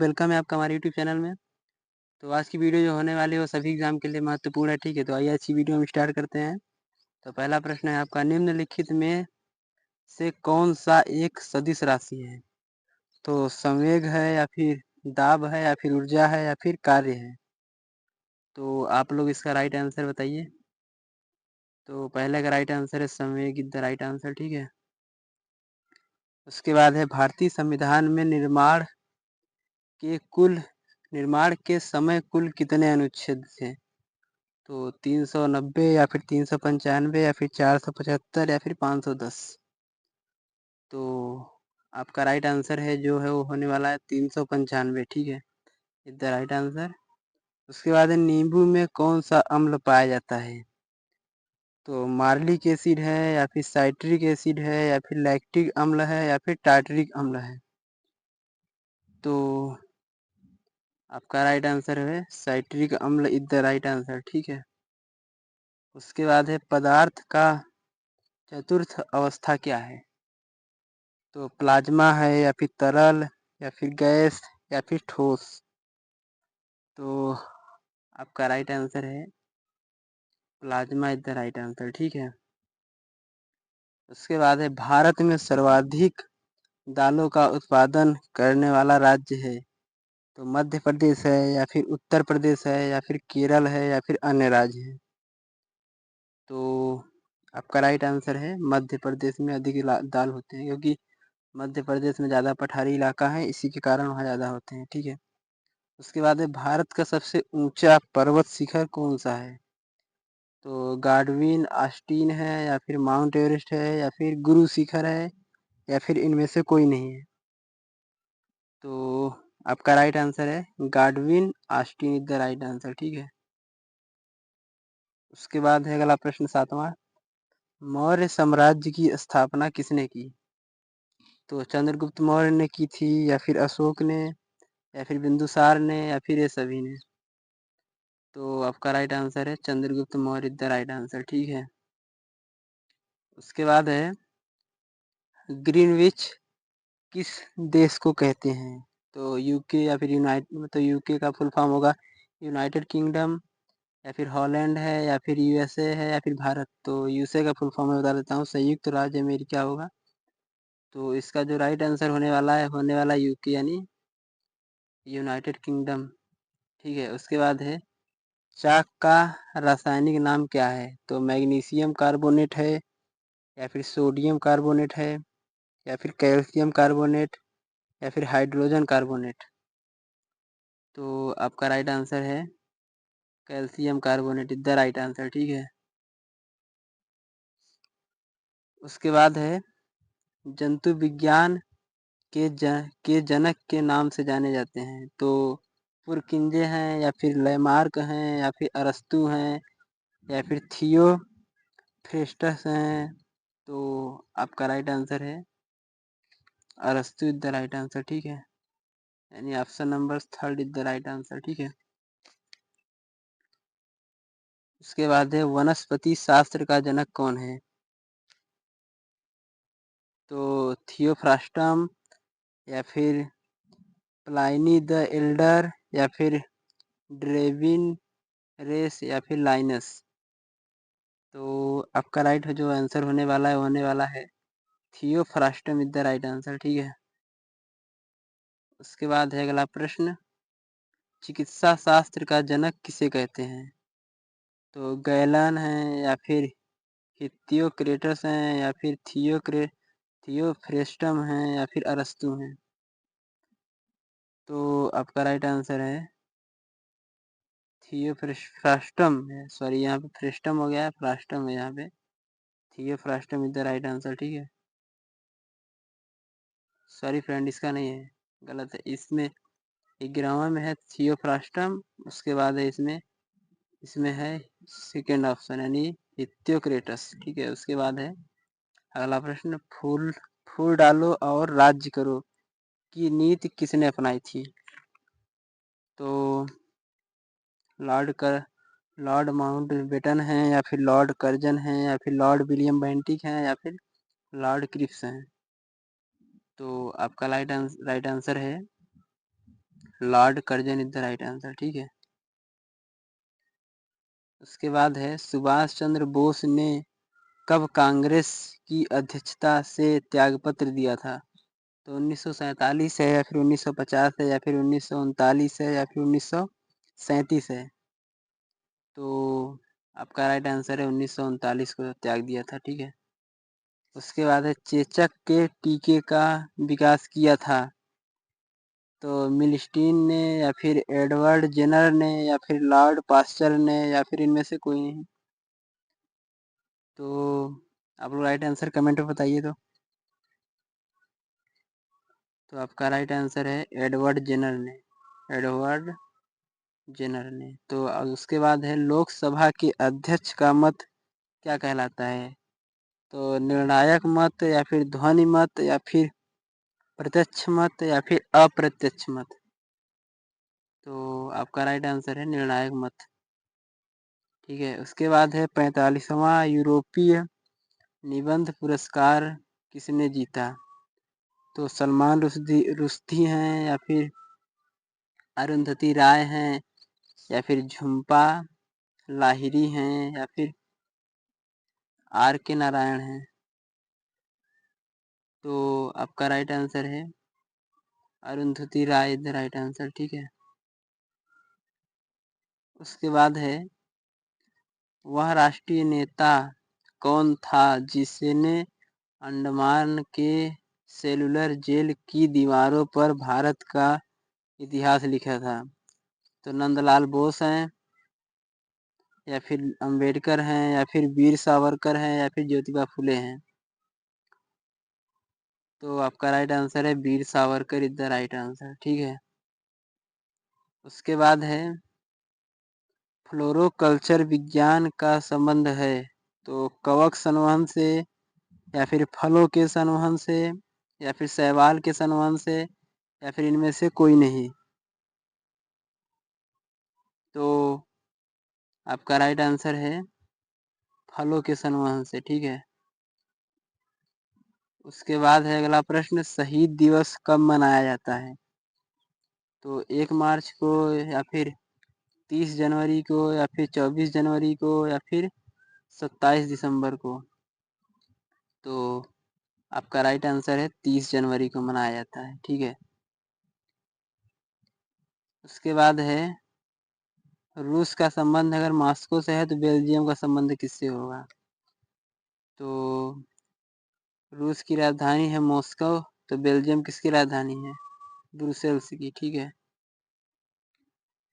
Welcome है आपका हमारे यूट्यूब चैनल में। तो आज की वीडियो जो होने वाली है वो सभी एग्जाम के लिए महत्वपूर्ण है, ठीक है। तो आइए अच्छी वीडियो हम स्टार्ट करते हैं। तो पहला प्रश्न है आपका, निम्नलिखित में से कौन सा एक सदिश राशि है? तो संवेग है या फिर दाब है या फिर ऊर्जा है या फिर कार्य है? तो आप लोग इसका राइट आंसर बताइए। तो पहले का राइट आंसर है संवेग इज द राइट आंसर, ठीक है। उसके बाद है भारतीय संविधान में निर्माण के समय कुल कितने अनुच्छेद थे? तो 390 या फिर 395 या फिर 475 या फिर 510। तो आपका राइट आंसर है जो है वो होने वाला है 395, ठीक है, इज द राइट आंसर। उसके बाद नींबू में कौन सा अम्ल पाया जाता है? तो मार्लिक एसिड है या फिर साइट्रिक एसिड है या फिर लैक्टिक अम्ल है या फिर टार्टरिक अम्ल है? तो आपका राइट आंसर है साइट्रिक अम्ल इज द राइट आंसर, ठीक है। उसके बाद है पदार्थ का चतुर्थ अवस्था क्या है? तो प्लाज्मा है या फिर तरल या फिर गैस या फिर ठोस? तो आपका राइट आंसर है plasma is the right answer, ठीक है। उसके बाद है भारत में सर्वाधिक दालों का उत्पादन करने वाला राज्य है? तो मध्य प्रदेश है या फिर उत्तर प्रदेश है या फिर केरल है या फिर अन्य राज्य है? तो आपका राइट आंसर है मध्य प्रदेश में अधिक दाल होते हैं, क्योंकि मध्य प्रदेश में ज़्यादा पठारी इलाका है, इसी के कारण वहाँ ज़्यादा होते हैं, ठीक है। उसके बाद है भारत का सबसे ऊंचा पर्वत शिखर कौन सा है? तो गार्डविन आस्टीन है या फिर माउंट एवरेस्ट है या फिर गुरु शिखर है या फिर इनमें से कोई नहीं है? तो आपका राइट आंसर है Godwin Austin is the right answer, ठीक है। उसके बाद है अगला प्रश्न 7वां, मौर्य साम्राज्य की स्थापना किसने की? तो चंद्रगुप्त मौर्य ने की थी या फिर अशोक ने या फिर बिंदुसार ने या फिर ये सभी ने? तो आपका राइट आंसर है Chandragupta Maurya is the right answer, ठीक है। उसके बाद है ग्रीनविच किस देश को कहते हैं? तो यूके या फिर यूके का फुल फॉर्म होगा यूनाइटेड किंगडम या फिर हॉलैंड है या फिर यूएसए है या फिर भारत? तो यूएसए का फुल फॉर्म मैं बता देता हूँ, संयुक्त राज्य अमेरिका होगा। तो इसका जो राइट आंसर होने वाला यूके यानी यूनाइटेड किंगडम, ठीक है। उसके बाद है चाक का रासायनिक नाम क्या है? तो मैग्नीशियम कार्बोनेट है या फिर सोडियम कार्बोनेट है या फिर कैल्शियम कार्बोनेट या फिर हाइड्रोजन कार्बोनेट? तो आपका राइट आंसर है calcium carbonate is the right answer, ठीक है। उसके बाद है जंतु विज्ञान के जनक के नाम से जाने जाते हैं? तो पुरकिंजे हैं या फिर लैमार्क हैं या फिर अरस्तु हैं या फिर थियोफ्रेस्टस हैं? तो आपका राइट आंसर है अरस्तु इज द राइट आंसर, ठीक है, यानी option number 3 is the right answer, ठीक है। उसके बाद है वनस्पति शास्त्र का जनक कौन है? तो थियोफ्रास्टम या फिर प्लाइनी द एल्डर या फिर ड्रेविन रेस या फिर लाइनस? तो आपका राइट जो आंसर होने वाला है थियोफ्रास्टम इज द राइट आंसर, ठीक है। उसके बाद है अगला प्रश्न, चिकित्सा शास्त्र का जनक किसे कहते हैं? तो गैलन है या फिर हित्योक्रेटस हैं या फिर थियोफ्रेस्टम हैं या फिर अरस्तु हैं? तो आपका राइट आंसर है थियोफ्रास्टम है, सॉरी यहाँ पे फ्रेस्टम हो गया है, फ्रास्टम है यहाँ पे, थियोफ्रास्टम इज द राइट आंसर, ठीक है। सॉरी फ्रेंड, इसका नहीं है, गलत है। इसमें 11वां में है थियोफ्रास्टम, उसके बाद है इसमें इसमें है सेकेंड ऑप्शन यानी हित्योक्रेटस, ठीक है। उसके बाद है अगला प्रश्न, फूल फूल डालो और राज्य करो की नीति किसने अपनाई थी? तो लॉर्ड कर लॉर्ड माउंटबेटन हैं या फिर लॉर्ड कर्जन हैं या फिर लॉर्ड विलियम बेंटिक हैं या फिर लॉर्ड क्रिप्स हैं? तो आपका राइट आंसर है Lord Curzon is the right answer. ठीक है, उसके बाद है सुभाष चंद्र बोस ने कब कांग्रेस की अध्यक्षता से त्यागपत्र दिया था? तो 1947 है या फिर 1950 है या फिर 1939 है या फिर 1937 है? तो आपका राइट आंसर है 1939 को त्याग दिया था। ठीक है, उसके बाद है चेचक के टीके का विकास किया था? तो मिलस्टीन ने या फिर एडवर्ड जेनर ने या फिर लॉर्ड पास्चर ने या फिर इनमें से कोई नहीं? तो आप लोग राइट आंसर कमेंट में बताइए। तो आपका राइट आंसर है एडवर्ड जेनर ने, एडवर्ड जेनर ने। तो अब उसके बाद है लोकसभा के अध्यक्ष का मत क्या कहलाता है? तो निर्णायक मत या फिर ध्वनि मत या फिर प्रत्यक्ष मत या फिर अप्रत्यक्ष मत? तो आपका राइट आंसर है निर्णायक मत। ठीक है, उसके बाद है 45वां यूरोपीय निबंध पुरस्कार किसने जीता? तो सलमान रुश्दी हैं या फिर अरुंधति राय हैं या फिर झुम्पा लाहिरी हैं या फिर आर के नारायण हैं? तो आपका राइट आंसर है अरुंधति राय इज द राइट आंसर। ठीक है, उसके बाद है वह राष्ट्रीय नेता कौन था जिसने अंडमान के सेलुलर जेल की दीवारों पर भारत का इतिहास लिखा था? तो नंदलाल बोस हैं या फिर अंबेडकर हैं या फिर वीर सावरकर हैं या फिर ज्योतिबा फुले हैं? तो आपका राइट आंसर है Veer Savarkar is the right answer. ठीक है, उसके बाद है फ्लोरोकल्चर विज्ञान का संबंध है? तो कवक संवहन से या फिर फलों के संवहन से या फिर शैवाल के संवहन से या फिर इनमें से कोई नहीं? तो आपका राइट आंसर है फलों के संवहन से। ठीक है, उसके बाद है अगला प्रश्न, शहीद दिवस कब मनाया जाता है? तो 1 मार्च को या फिर 30 जनवरी को या फिर 24 जनवरी को या फिर 27 दिसंबर को? तो आपका राइट आंसर है 30 जनवरी को मनाया जाता है। ठीक है, उसके बाद है रूस का संबंध अगर मॉस्को से है तो बेल्जियम का संबंध किससे होगा? तो रूस की राजधानी है मॉस्को, तो बेल्जियम किसकी राजधानी है? ब्रुसेल्स की। ठीक है,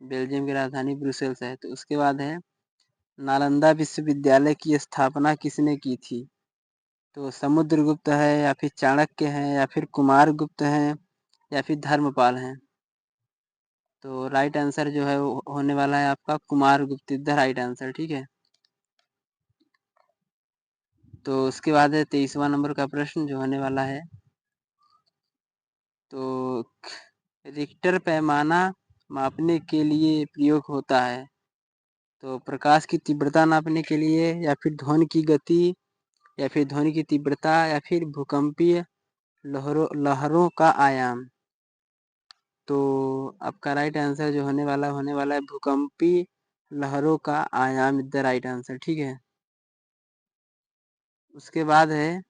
बेल्जियम की राजधानी ब्रुसेल्स है। तो उसके बाद है नालंदा विश्वविद्यालय की स्थापना किसने की थी? तो समुद्रगुप्त है या फिर चाणक्य हैं या फिर कुमार गुप्त हैं या फिर धर्मपाल हैं? तो राइट आंसर जो है वो होने वाला है आपका कुमार गुप्त इज द राइट आंसर। ठीक है, तो उसके बाद है 23वां नंबर का प्रश्न जो होने वाला है। तो रिक्टर पैमाना मापने के लिए प्रयोग होता है? तो प्रकाश की तीव्रता नापने के लिए या फिर ध्वनि की गति या फिर ध्वनि की तीव्रता या फिर भूकंपीय लहरों का आयाम? तो आपका राइट आंसर जो होने वाला है भूकंपीय लहरों का आयाम इज द राइट आंसर। ठीक है, उसके बाद है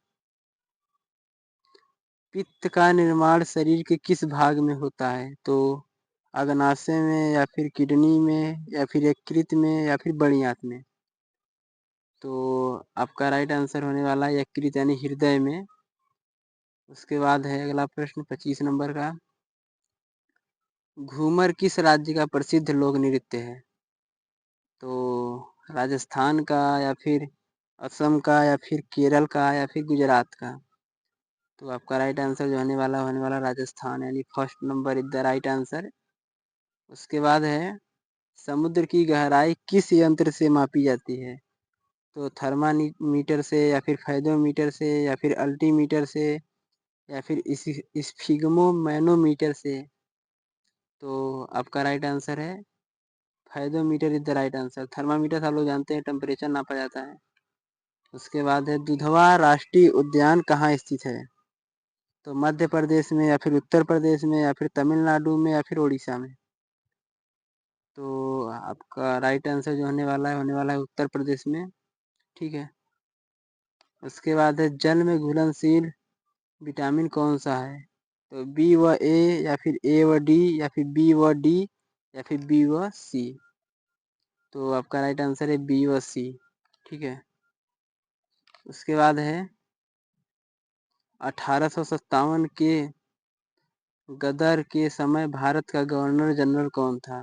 पित्त का निर्माण शरीर के किस भाग में होता है? तो अग्नाशय में या फिर किडनी में या फिर यकृत में या फिर बड़ी आंत में? तो आपका राइट आंसर होने वाला है यकृत यानी हृदय में। उसके बाद है अगला प्रश्न 25 नंबर का, घूमर किस राज्य का प्रसिद्ध लोक नृत्य है? तो राजस्थान का या फिर असम का या फिर केरल का या फिर गुजरात का? तो आपका राइट आंसर जो होने वाला राजस्थान यानी first number is the right answer. उसके बाद है समुद्र की गहराई किस यंत्र से मापी जाती है? तो थर्मामीटर से या फिर फैदोमीटर से या फिर अल्टीमीटर से या फिर स्फिग्मो मैनोमीटर से? तो आपका राइट आंसर है fathometer is the right answer. Thermometer आप लोग जानते हैं टेम्परेचर नापा जाता है। उसके बाद है दुधवा राष्ट्रीय उद्यान कहाँ स्थित है? तो मध्य प्रदेश में या फिर उत्तर प्रदेश में या फिर तमिलनाडु में या फिर उड़ीसा में। तो आपका राइट आंसर जो होने वाला है उत्तर प्रदेश में। ठीक है। उसके बाद है जल में घुलनशील विटामिन कौन सा है? तो बी व ए या फिर ए व डी या फिर बी व डी या फिर बी व सी। तो आपका राइट आंसर है बी व सी। ठीक है। उसके बाद है 1857 के गदर के समय भारत का गवर्नर जनरल कौन था?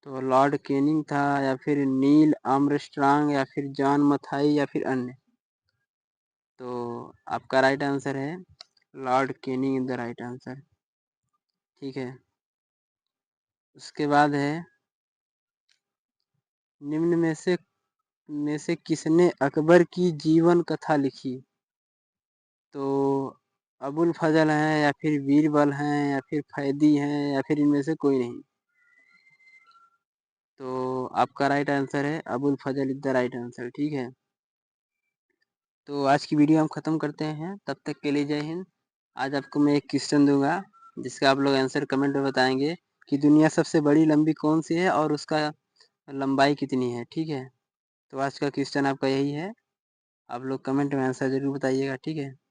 तो लॉर्ड कैनिंग था या फिर नील आर्मस्ट्रांग या फिर जॉन मथाई या फिर अन्य। तो आपका राइट आंसर है Lord Canning is the right answer. ठीक है। उसके बाद है निम्न में से किसने अकबर की जीवन कथा लिखी? तो अबुल फजल हैं या फिर बीरबल हैं या फिर फैदी हैं या फिर इनमें से कोई नहीं। तो आपका राइट आंसर है अबुल फजल इज द राइट आंसर। ठीक है। तो आज की वीडियो हम ख़त्म करते हैं, तब तक के लिए जय हिंद। आज आपको मैं एक क्वेश्चन दूंगा जिसका आप लोग आंसर कमेंट में बताएंगे कि दुनिया सबसे बड़ी लंबी कौन सी है और उसका लंबाई कितनी है। ठीक है। तो आज का क्वेश्चन आपका यही है, आप लोग कमेंट में आंसर ज़रूर बताइएगा। ठीक है।